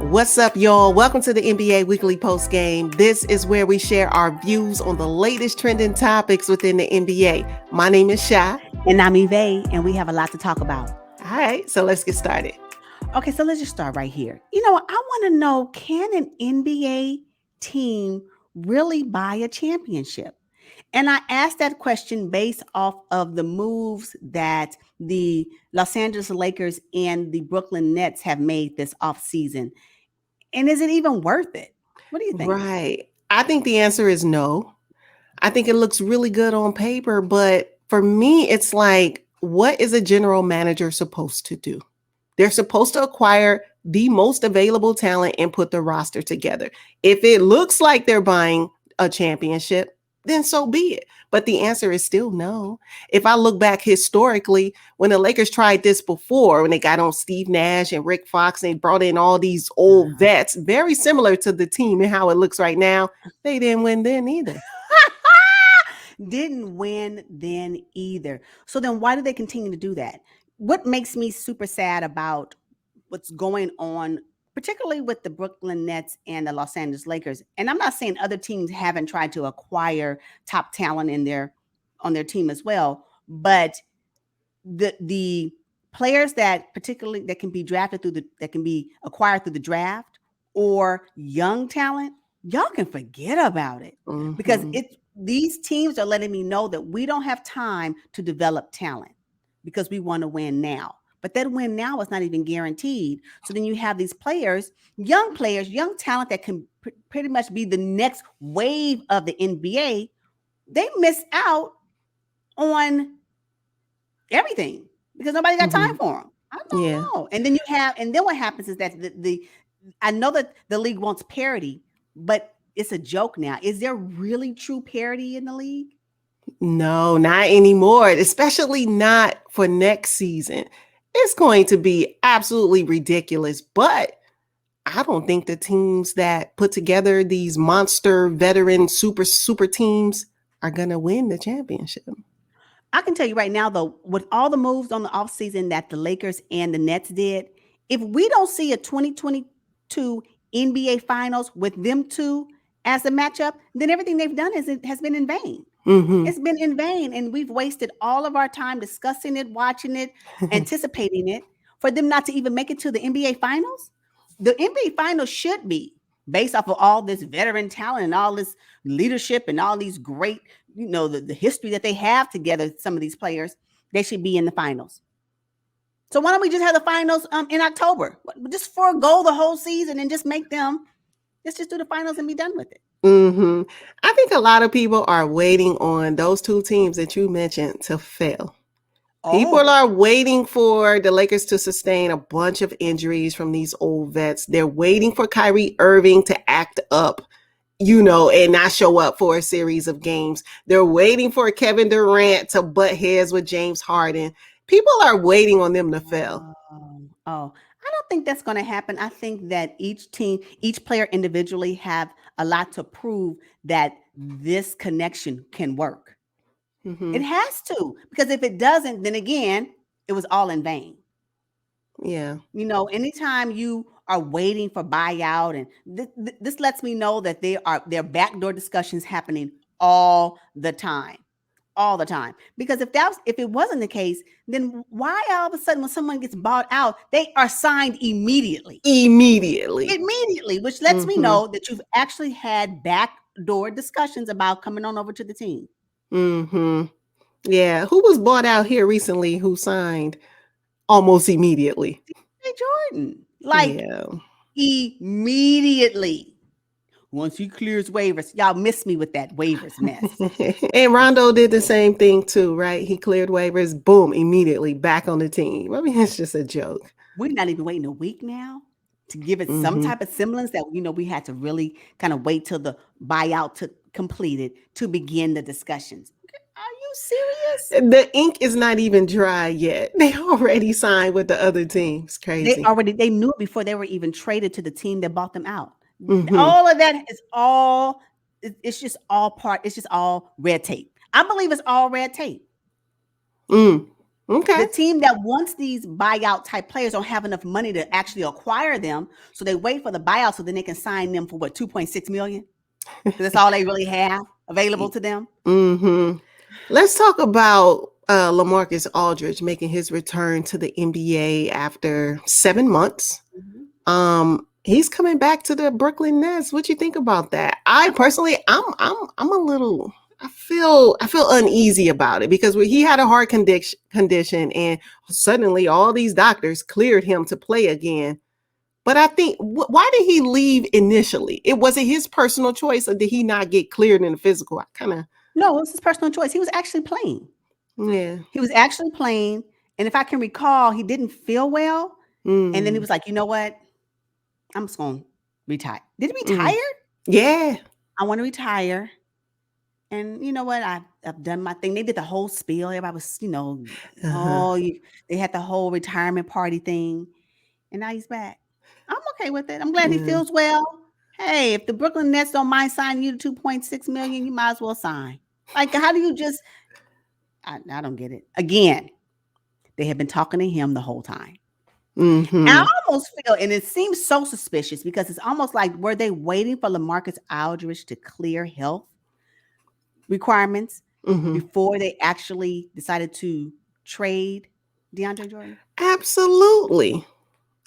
What's up, y'all? Welcome to the NBA Weekly Post Game. This is where we share our views on the latest trending topics within the NBA. My name is Sha. And I'm Evay, and we have a lot to talk about. All right, so let's get started. Okay, so let's just start right here. I want to know, can an NBA team really buy a championship? And I asked that question based off of the moves that the Los Angeles Lakers and the Brooklyn Nets have made this offseason. And is it even worth it? What do you think? Right. I think the answer is no. I think it looks really good on paper, but for me, it's like, what is a general manager supposed to do? They're supposed to acquire the most available talent and put the roster together. If it looks like they're buying a championship, then so be it. But the answer is still no. If I look back historically, when the Lakers tried this before, when they got on Steve Nash and Rick Fox, and they brought in all these old vets, very similar to the team and how it looks right now, they didn't win then either. Didn't win then either. So then why do they continue to do that? What makes me super sad about what's going on, particularly with the Brooklyn Nets and the Los Angeles Lakers, and I'm not saying other teams haven't tried to acquire top talent on their team as well, but the players that can be drafted that can be acquired through the draft or young talent, y'all can forget about it because these teams are letting me know that we don't have time to develop talent because we want to win now. But that win now is not even guaranteed. So then you have these young talent that can pretty much be the next wave of the NBA. They miss out on everything because nobody got time for them. I don't know. And then what happens is that I know that the league wants parity, but it's a joke now. Is there really true parity in the league? No, not anymore, especially not for next season. It's going to be absolutely ridiculous, but I don't think the teams that put together these monster veteran super teams are going to win the championship. I can tell you right now, though, with all the moves on the offseason that the Lakers and the Nets did, if we don't see a 2022 NBA Finals with them two as a matchup, then everything they've done has been in vain. It's been in vain, and we've wasted all of our time discussing it, watching it, anticipating it, for them not to even make it to the NBA Finals. The NBA Finals should be based off of all this veteran talent and all this leadership and all these great, the history that they have together. Some of these players, they should be in the finals. So why don't we just have the finals in October? Just forego the whole season and just let's just do the finals and be done with it. I think a lot of people are waiting on those two teams that you mentioned to fail. People are waiting for the Lakers to sustain a bunch of injuries from these old vets. They're waiting for Kyrie Irving to act up, and not show up for a series of games. They're waiting for Kevin Durant to butt heads with James Harden. People are waiting on them to fail. I don't think that's going to happen. I think that each player individually have a lot to prove that this connection can work. It has to, because if it doesn't, then again, it was all in vain. Yeah. Anytime you are waiting for buyout, and this lets me know that there are backdoor discussions happening all the time. Because if it wasn't the case, then why all of a sudden when someone gets bought out, they are signed immediately, which lets me know that you've actually had backdoor discussions about coming on over to the team. Yeah. Who was bought out here recently who signed almost immediately? Jordan. Immediately. Once he clears waivers, y'all miss me with that waivers mess. And Rondo did the same thing too, right? He cleared waivers, boom, immediately back on the team. I mean, it's just a joke. We're not even waiting a week now to give it some type of semblance that, we had to really kind of wait till the buyout to completed to begin the discussions. Are you serious? The ink is not even dry yet. They already signed with the other teams. Crazy. They knew it before they were even traded to the team that bought them out. All of that is it's just all red tape. I believe it's all red tape. Okay. The team that wants these buyout type players don't have enough money to actually acquire them. So they wait for the buyout so then they can sign them for what, 2.6 million? Because that's all they really have available to them. Mm-hmm. Let's talk about LaMarcus Aldridge making his return to the NBA after 7 months. He's coming back to the Brooklyn Nets. What you think about that? I personally, I'm a little. I feel uneasy about it because he had a heart condition, and suddenly all these doctors cleared him to play again. But I think, why did he leave initially? It wasn't his personal choice, or did he not get cleared in the physical? No, it was his personal choice. He was actually playing. Yeah. He was actually playing. And if I can recall, he didn't feel well. And then he was like, you know what? I'm just going to retire. Did he retire? Yeah. I want to retire. And you know what? I've done my thing. They did the whole spiel. Everybody was, they had the whole retirement party thing. And now he's back. I'm okay with it. I'm glad he feels well. Hey, if the Brooklyn Nets don't mind signing you to $2.6 million, you might as well sign. Like, how do you just... I don't get it. Again, they have been talking to him the whole time. Mm-hmm. I almost feel, and it seems so suspicious because it's almost like, were they waiting for LaMarcus Aldridge to clear health requirements before they actually decided to trade DeAndre Jordan? Absolutely.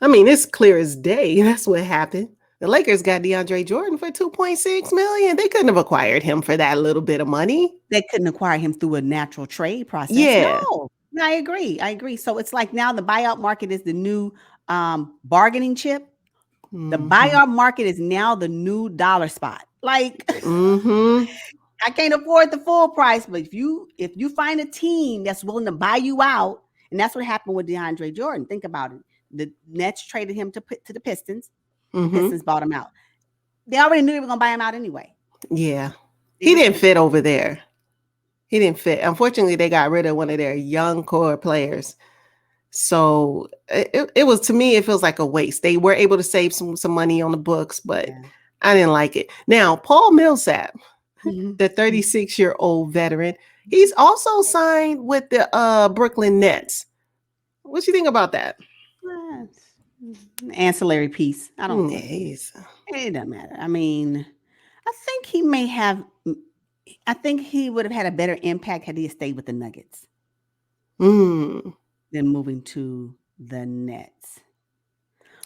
I mean, it's clear as day. That's what happened. The Lakers got DeAndre Jordan for $2.6 million. They couldn't have acquired him for that little bit of money. They couldn't acquire him through a natural trade process. Yeah. No, I agree. So it's like now the buyout market is the new bargaining chip. The buyout market is now the new dollar spot. Like, I can't afford the full price, but if you find a team that's willing to buy you out, and that's what happened with DeAndre Jordan. Think about it. The Nets traded him to the Pistons. Pistons bought him out. They already knew they were going to buy him out anyway. Yeah. He didn't fit over there. He didn't fit. Unfortunately, they got rid of one of their young core players. So it was, to me, it feels like a waste. They were able to save some money on the books, but I didn't like it. Now, Paul Millsap, the 36-year-old veteran, he's also signed with the Brooklyn Nets. What do you think about that? Ancillary piece. I don't think it doesn't matter. I mean, I think he would have had a better impact had he stayed with the Nuggets than moving to the Nets.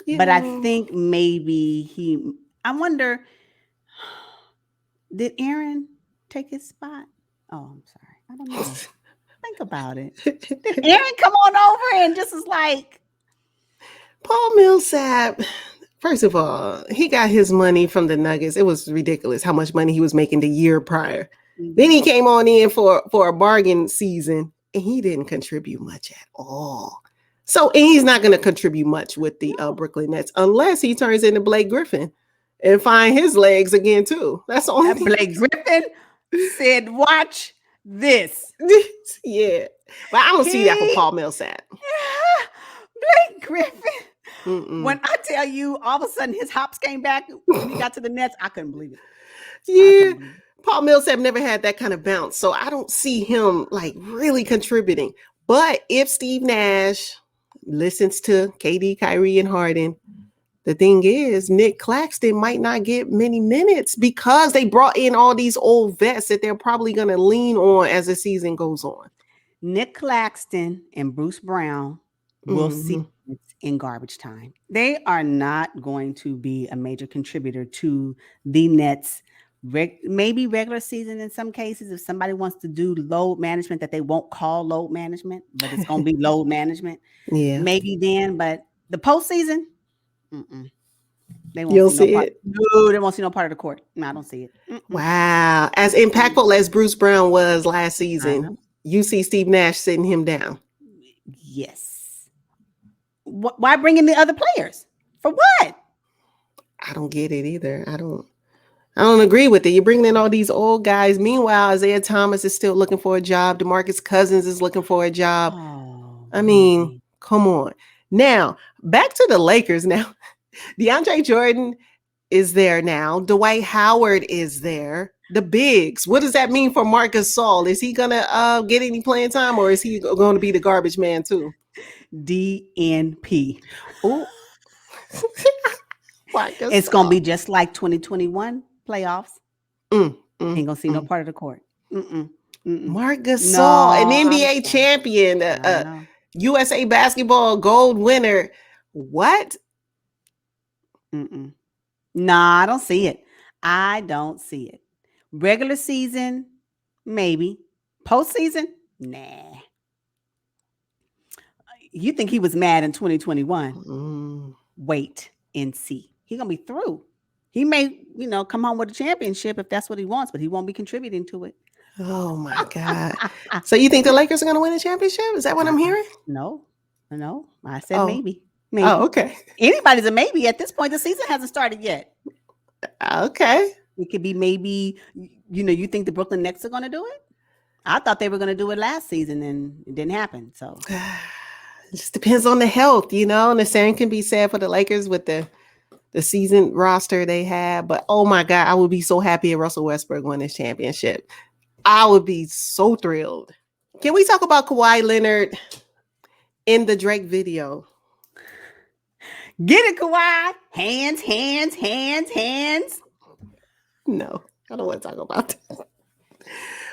Yeah. But I think maybe I wonder, did Aaron take his spot? Oh, I'm sorry. I don't know. Think about it. Did Aaron come on over and just is like, Paul Millsap, first of all, he got his money from the Nuggets. It was ridiculous how much money he was making the year prior. Then he came on in for a bargain season, and he didn't contribute much at all. So, and he's not going to contribute much with the Brooklyn Nets unless he turns into Blake Griffin and find his legs again, too. That's the only thing. Blake Griffin said, watch this. Yeah. But I don't see that for Paul Millsap. Blake Griffin. When I tell you, all of a sudden his hops came back when he got to the Nets, I couldn't believe it. Yeah. Paul Millsap never had that kind of bounce. So I don't see him like really contributing. But if Steve Nash listens to KD, Kyrie, and Harden, the thing is, Nick Claxton might not get many minutes because they brought in all these old vets that they're probably going to lean on as the season goes on. Nick Claxton and Bruce Brown will see in garbage time. They are not going to be a major contributor to the Nets. Maybe regular season in some cases, if somebody wants to do load management that they won't call load management, but it's going to be load management. Yeah, maybe then. But the postseason, they won't see it. No, they won't see no part of the court. No, I don't see it. Wow, as impactful as Bruce Brown was last season, you see Steve Nash sitting him down. Yes. Why bring in the other players? For what? I don't get it either. I don't agree with it. You're bringing in all these old guys. Meanwhile, Isaiah Thomas is still looking for a job. DeMarcus Cousins is looking for a job. I mean, come on. Now, back to the Lakers now. DeAndre Jordan is there now. Dwight Howard is there. The bigs. What does that mean for Marc Gasol? Is he gonna get any playing time, or is he going to be the garbage man too? DNP. Oh, It's gonna be just like 2021 playoffs. Ain't gonna see no part of the court. Marc Gasol, an NBA champion, USA basketball gold winner. What? Nah, I don't see it. I don't see it. Regular season, maybe. Postseason, nah. You think he was mad in 2021? Wait and see. He's gonna be through. He may, come home with a championship if that's what he wants, but he won't be contributing to it. Oh my God. So you think the Lakers are going to win a championship? Is that what I'm hearing? No. I said maybe. Oh, okay. Anybody's a maybe at this point. The season hasn't started yet. Okay. It could be maybe, you think the Brooklyn Nets are going to do it? I thought they were going to do it last season and it didn't happen. So it just depends on the health, and the same can be said for the Lakers with the season roster they have. But oh my God, I would be so happy if Russell Westbrook won this championship. I would be so thrilled. Can we talk about Kawhi Leonard in the Drake video? Get it, Kawhi. Hands. No, I don't want to talk about that.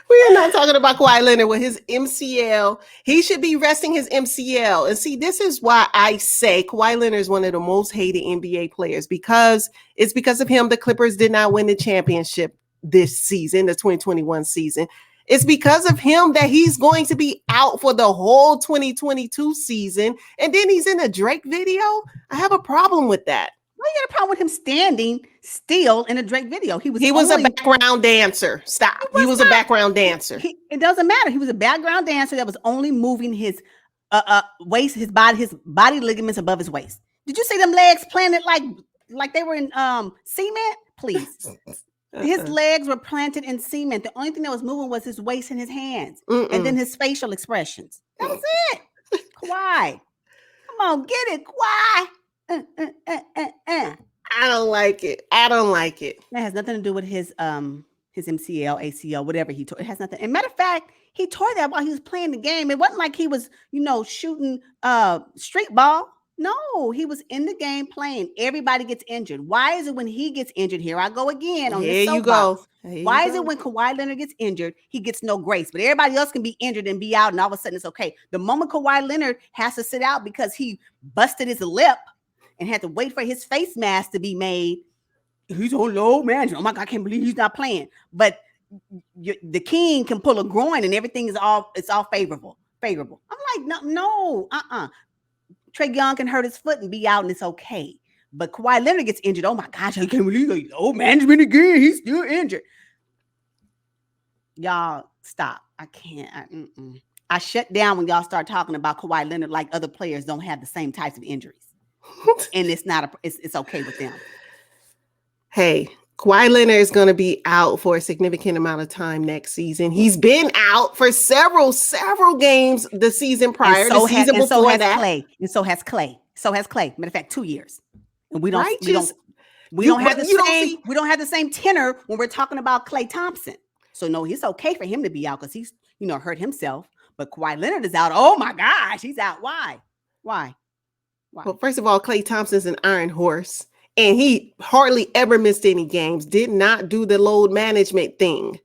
We are not talking about Kawhi Leonard with his MCL. He should be resting his MCL. And see, this is why I say Kawhi Leonard is one of the most hated NBA players, because it's because of him the Clippers did not win the championship this season, the 2021 season. It's because of him that he's going to be out for the whole 2022 season. And then he's in a Drake video. I have a problem with that. Why you got a problem with him standing still in a Drake video? He was a background dancer. Stop. He was a background dancer. It doesn't matter. He was a background dancer that was only moving his waist, his body ligaments above his waist. Did you see them legs planted like they were in cement? Please. His legs were planted in cement. The only thing that was moving was his waist and his hands, and then his facial expressions. That was it. Kawhi, come on, get it, Kawhi. I don't like it. That has nothing to do with his MCL, ACL, whatever he tore. It has nothing. And matter of fact, he tore that while he was playing the game. It wasn't like he was, shooting street ball. No, he was in the game playing. Everybody gets injured. Why is it when he gets injured? Here I go again on this soapbox. Why is it when Kawhi Leonard gets injured, he gets no grace, but everybody else can be injured and be out, and all of a sudden it's okay? The moment Kawhi Leonard has to sit out because he busted his lip and had to wait for his face mask to be made, he's on low management. Oh my God, I can't believe he's not playing. But the king can pull a groin and everything is all favorable. I'm like, no. Trae Young can hurt his foot and be out, and it's okay. But Kawhi Leonard gets injured. Oh my gosh, I can't believe it. Oh, management again. He's still injured. Y'all stop. I can't. I shut down when y'all start talking about Kawhi Leonard like other players don't have the same types of injuries. And it's okay with them. Hey, Kawhi Leonard is going to be out for a significant amount of time next season. He's been out for several games the season prior. And so has Clay. Matter of fact, 2 years. And we don't have the same tenor when we're talking about Klay Thompson. So no, it's okay for him to be out because he's hurt himself. But Kawhi Leonard is out. Oh my gosh, he's out. Why? Well, first of all, Klay Thompson's an iron horse. And he hardly ever missed any games, did not do the load management thing.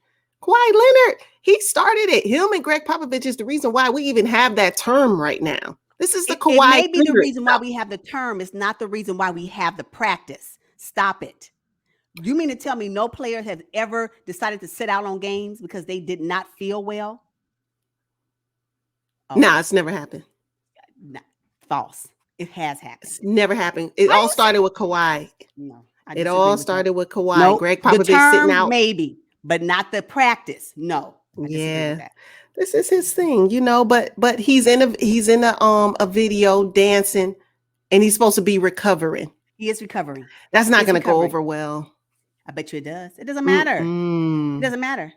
Kawhi Leonard, he started it. Him and Greg Popovich is the reason why we even have that term right now. This is the Kawhi. It may be the reason why we have the term. It's not the reason why we have the practice. Stop it. You mean to tell me no player has ever decided to sit out on games because they did not feel well? No, it's never happened. Nah, false. It has happened. It's never happened. It all started with Kawhi. No, it all started with Kawhi. Nope. Greg Popovich sitting out. Maybe, but not the practice. No. Yeah, this is his thing, But he's in a video dancing, and he's supposed to be recovering. He is recovering. That's not going to go over well. I bet you it does. It doesn't matter. It doesn't matter.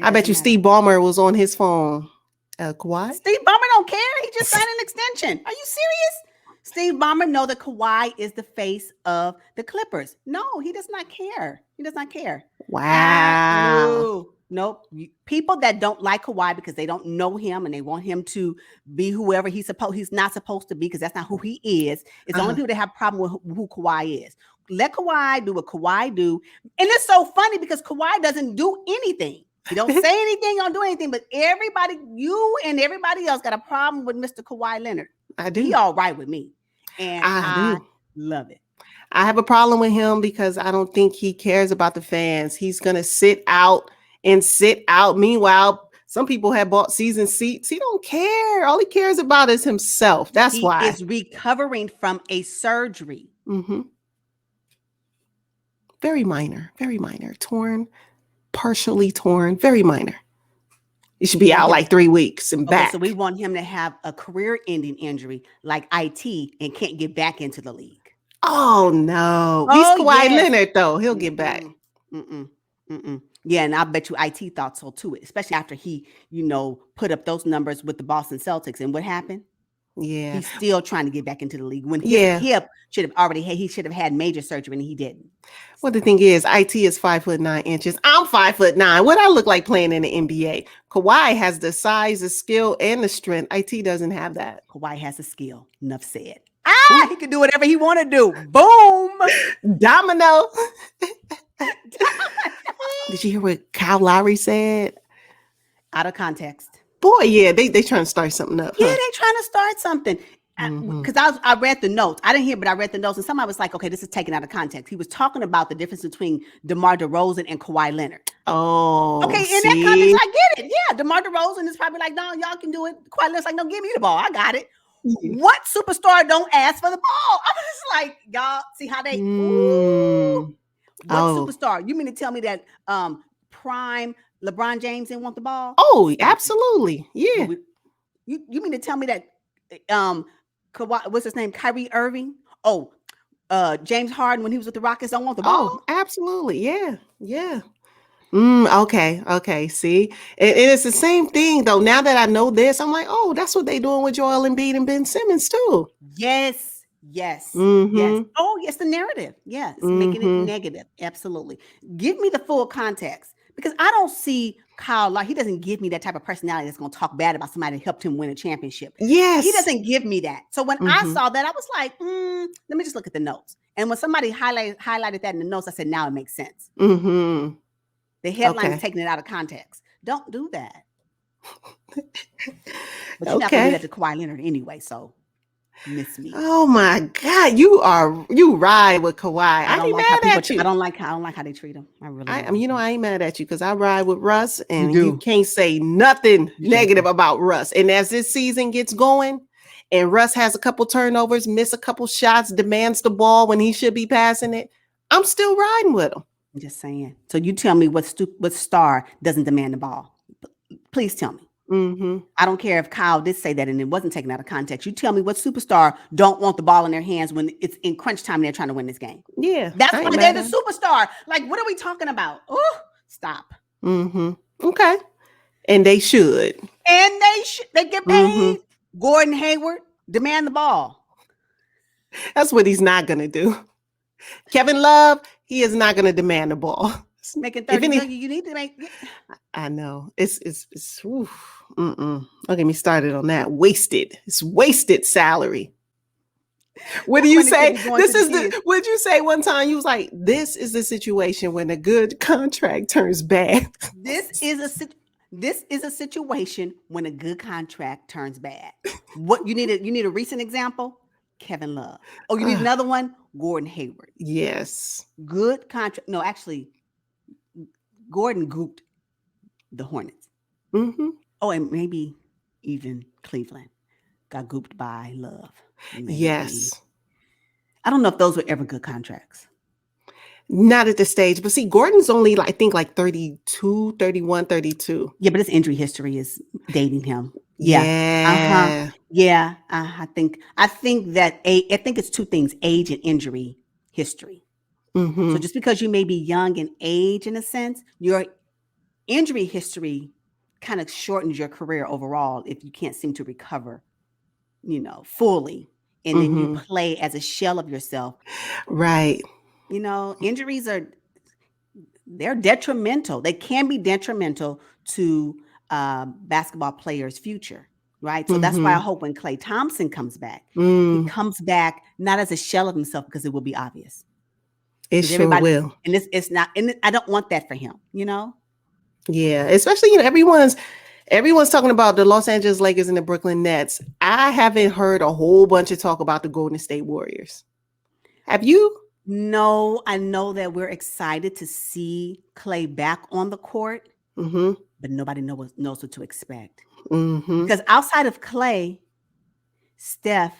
I bet you Steve Ballmer was on his phone. Kawhi? Steve Ballmer don't care. He just signed an extension. Are you serious? Steve Ballmer know that Kawhi is the face of the Clippers. No, he does not care. He does not care. Wow. Nope. People that don't like Kawhi because they don't know him and they want him to be whoever he's not supposed to be, because that's not who he is. It's only people that have a problem with who Kawhi is. Let Kawhi do what Kawhi do. And it's so funny because Kawhi doesn't do anything. He don't say anything, don't do anything, but everybody, you and everybody else got a problem with Mr. Kawhi Leonard. I do. He all right with me. And I love it. I have a problem with him because I don't think he cares about the fans. He's going to sit out. Meanwhile, some people have bought season seats. He don't care. All he cares about is himself. That's why. He is recovering from a surgery. Mm-hmm. Very minor. Partially torn. Very minor. He should be out like 3 weeks and back. So we want him to have a career-ending injury like IT and can't get back into the league. Oh, no. He's Kawhi Leonard, though. He'll get back. Yeah, and I bet you IT thought so, too, especially after he, put up those numbers with the Boston Celtics. And what happened? Yeah. He's still trying to get back into the league when his hip should have had major surgery and he didn't. Well, the thing is, IT is 5'9". I'm 5'9". What I look like playing in the NBA? Kawhi has the size, the skill, and the strength. IT doesn't have that. Kawhi has the skill. Enough said. He can do whatever he want to do. Boom. Domino. Did you hear what Kyle Lowry said? Out of context. Boy, yeah, they trying to start something up. Yeah, they trying to start something. Because I read the notes. I didn't hear, but I read the notes. And somebody was like, okay, this is taken out of context. He was talking about the difference between DeMar DeRozan and Kawhi Leonard. Oh, okay. In that context, I get it. Yeah, DeMar DeRozan is probably like, no, y'all can do it. Kawhi Leonard's like, no, give me the ball. I got it. What superstar don't ask for the ball? I was just like, y'all see how they what superstar? You mean to tell me that prime LeBron James didn't want the ball? Oh, absolutely. Yeah. You mean to tell me that Kawhi, what's his name? Kyrie Irving? James Harden when he was with the Rockets don't want the ball? Oh, absolutely. Yeah. Yeah. Okay. See, and it's the same thing though. Now that I know this, I'm like, oh, that's what they doing with Joel Embiid and Ben Simmons too. Yes. Yes. Oh, yes, the narrative. Yes, making it negative. Absolutely. Give me the full context because I don't see Kyle. He doesn't give me that type of personality that's going to talk bad about somebody that helped him win a championship. Yes, he doesn't give me that. So when I saw that, I was like, let me just look at the notes. And when somebody highlighted that in the notes, I said, now it makes sense. The headline is taking it out of context. Don't do that. But you're not going to do that to Kawhi Leonard anyway, so miss me. Oh my God, you ride with Kawhi. I ain't mad at you. I don't like how they treat him. I ain't mad at you because I ride with Russ, and you can't say nothing negative about Russ. And as this season gets going, and Russ has a couple turnovers, miss a couple shots, demands the ball when he should be passing it, I'm still riding with him. I'm just saying. So you tell me what star doesn't demand the ball? Please tell me. I don't care if Kyle did say that and it wasn't taken out of context. You tell me what superstar don't want the ball in their hands when it's in crunch time and they're trying to win this game. Yeah. That's why they're the superstar. Like, what are we talking about? Oh, stop. Okay. And they should. And they get paid. Gordon Hayward, demand the ball. That's what he's not going to do. Kevin Love, he is not going to demand the ball. Making 30 million, you need to make. I know. It's don't get me started on that. Wasted. It's wasted salary. What do you say? What'd you say one time? You was like, this is the situation when a good contract turns bad. This is a situation when a good contract turns bad. What you need a recent example? Kevin Love. Oh, you need another one? Gordon Hayward. Yes. Good contract. No, actually, Gordon gooped the Hornets. Oh, and maybe even Cleveland got gooped by Love. Maybe. Yes. I don't know if those were ever good contracts. Not at this stage. But see, Gordon's only, I think, 32, 31, 32. Yeah, but his injury history is dating him. Yeah. Yeah. I think it's two things: age and injury history. So just because you may be young in age, in a sense, your injury history kind of shortens your career overall if you can't seem to recover, fully and then you play as a shell of yourself. Right. You know, injuries they're detrimental. They can be detrimental to basketball players' future, right? So that's why I hope when Klay Thompson comes back, he comes back not as a shell of himself, because it will be obvious. It sure will. And it's not, and I don't want that for him, you know? Yeah, especially, everyone's talking about the Los Angeles Lakers and the Brooklyn Nets. I haven't heard a whole bunch of talk about the Golden State Warriors. Have you? No, I know that we're excited to see Klay back on the court, but nobody knows what to expect. Because outside of Klay, Steph,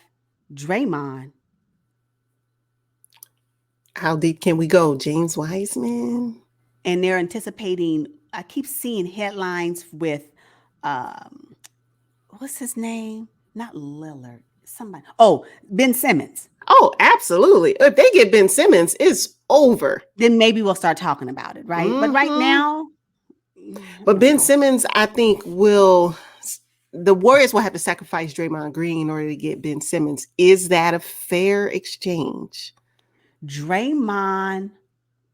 Draymond. How deep can we go? James Wiseman? And they're anticipating, I keep seeing headlines with, what's his name? Not Lillard. Somebody. Oh, Ben Simmons. Oh, absolutely. If they get Ben Simmons, it's over. Then maybe we'll start talking about it, right? But right now. But Ben Simmons, I think the Warriors will have to sacrifice Draymond Green in order to get Ben Simmons. Is that a fair exchange? Draymond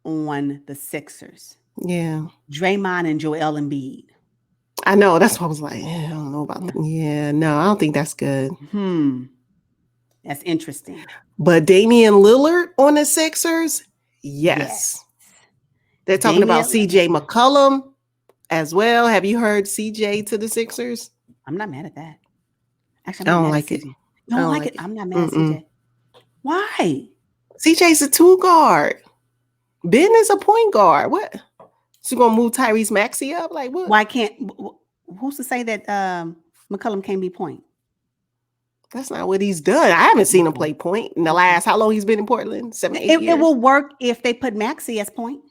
on the Sixers. Yeah. Draymond and Joel Embiid. I know. That's why I was like, I don't know about that. Yeah, no, I don't think that's good. That's interesting. But Damian Lillard on the Sixers? Yes. They're talking about CJ McCollum as well. Have you heard CJ to the Sixers? I'm not mad at that. Actually, I don't like it. You don't like it? I'm not mad at CJ. Why? CJ's a 2 guard. Ben is a point guard. What? So you gonna move Tyrese Maxey up? Like what? Why can't? Who's to say that McCollum can't be point? That's not what he's done. I haven't seen him play point in the last. How long he's been in Portland? 7, 8 years. It will work if they put Maxey as point.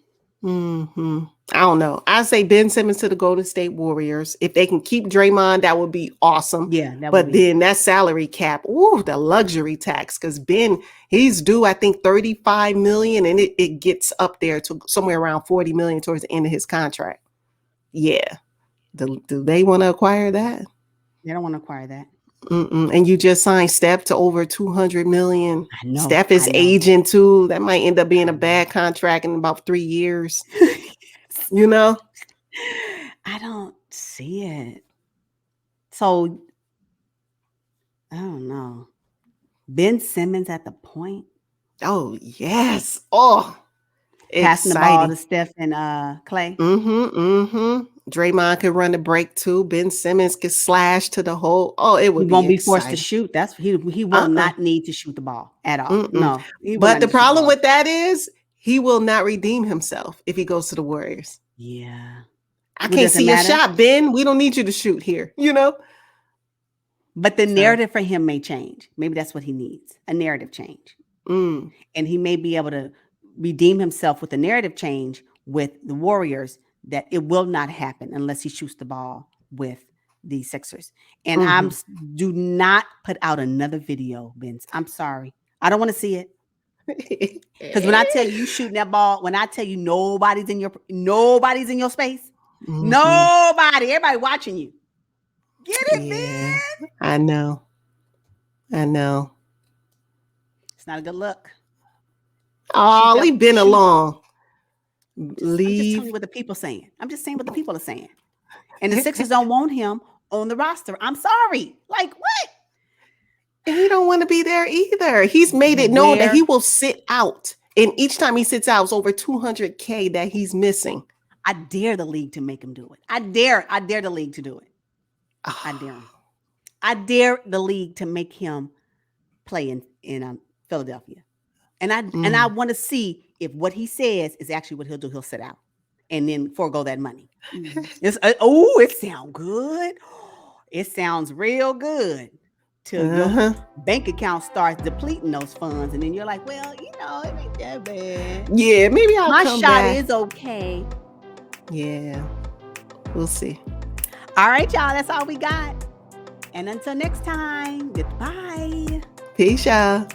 I don't know. I say Ben Simmons to the Golden State Warriors. If they can keep Draymond, that would be awesome. Yeah, but then that salary cap, the luxury tax, because Ben, he's due, I think, $35 million, and it gets up there to somewhere around $40 million towards the end of his contract. Yeah. Do they want to acquire that? They don't want to acquire that. And you just signed Steph to over $200 million. I know. Steph is aging too. That might end up being a bad contract in about 3 years. You know? I don't see it. So, I don't know. Ben Simmons at the point. Oh, yes. Oh, passing the ball to Steph and Klay. Draymond could run the break too. Ben Simmons could slash to the hole. Oh, it would. He won't be forced to shoot. That's he will not need to shoot the ball at all. No. But the problem with that is he will not redeem himself if he goes to the Warriors. Yeah. I can't see a shot, Ben. We don't need you to shoot here, you know? But the narrative for him may change. Maybe that's what he needs, a narrative change. And he may be able to redeem himself with a narrative change with the Warriors that it will not happen unless he shoots the ball with the Sixers. And do not put out another video, Vince. I'm sorry. I don't want to see it. Because when I tell you shooting that ball, when I tell you nobody's in your space, nobody, everybody watching you. Get it, man. I know. It's not a good look. Oh, leave Ben alone. I'm just telling you what the people saying. I'm just saying what the people are saying. And the Sixers don't want him on the roster. I'm sorry. Like what? And he don't want to be there either. He's made it known that he will sit out. And each time he sits out, it's over $200K that he's missing. I dare the league to make him do it. I dare the league to do it. I dare him. I dare the league to make him play in Philadelphia. And I want to see if what he says is actually what he'll do. He'll sit out and then forego that money. It sounds good. It sounds real good till your bank account starts depleting those funds. And then you're like, well, it ain't that bad. Yeah, maybe my shot is okay. Yeah, we'll see. All right, y'all. That's all we got. And until next time, goodbye. Peace, y'all.